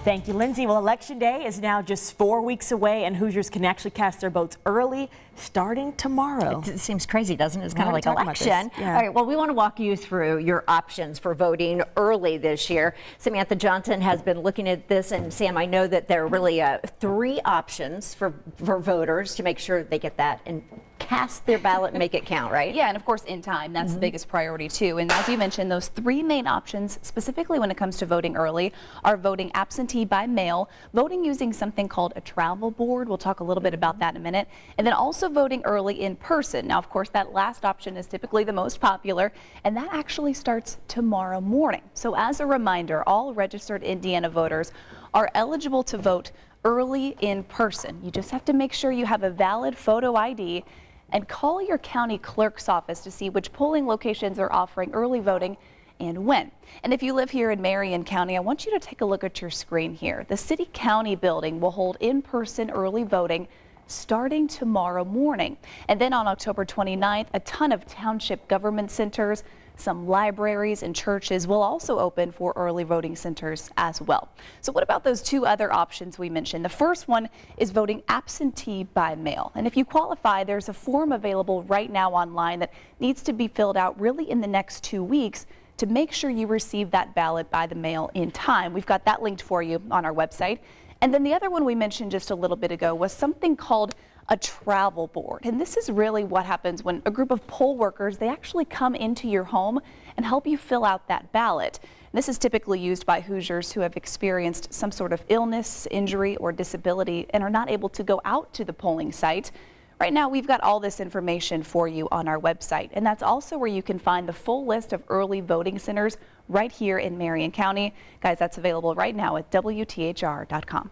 Thank you, Lindsay. Well, Election Day is now just 4 weeks away, and Hoosiers can actually cast their votes early starting tomorrow. It seems crazy, doesn't it? It's kind of like election. Yeah. All right, well, we want to walk you through your options for voting early this year. Samantha Johnson has been looking at this, and Sam, I know that there are really 3 options for voters to make sure they get that and cast their ballot and make it count, right? Yeah, and of course in time. That's the biggest priority too. And as you mentioned, those 3 main options, specifically when it comes to voting early, are voting absentee by mail, voting using something called a travel board. We'll talk a little bit about that in a minute. And then also voting early in person. Now, of course, that last option is typically the most popular, and that actually starts tomorrow morning. So as a reminder, all registered Indiana voters are eligible to vote early in person. You just have to make sure you have a valid photo ID and call your county clerk's office to see which polling locations are offering early voting and when. And if you live here in Marion County, I want you to take a look at your screen here. The City County building will hold in-person early voting starting tomorrow morning. And then on October 29th, a ton of township government centers, some libraries and churches will also open for early voting centers as well. So what about those 2 other options we mentioned? The first one is voting absentee by mail. And if you qualify, there's a form available right now online that needs to be filled out really in the next 2 weeks to make sure you receive that ballot by the mail in time. We've got that linked for you on our website. And then the other one we mentioned just a little bit ago was something called a travel board. And this is really what happens when a group of poll workers, they actually come into your home and help you fill out that ballot. And this is typically used by Hoosiers who have experienced some sort of illness, injury, or disability and are not able to go out to the polling site. Right now, we've got all this information for you on our website, and that's also where you can find the full list of early voting centers right here in Marion County. Guys, that's available right now at WTHR.com.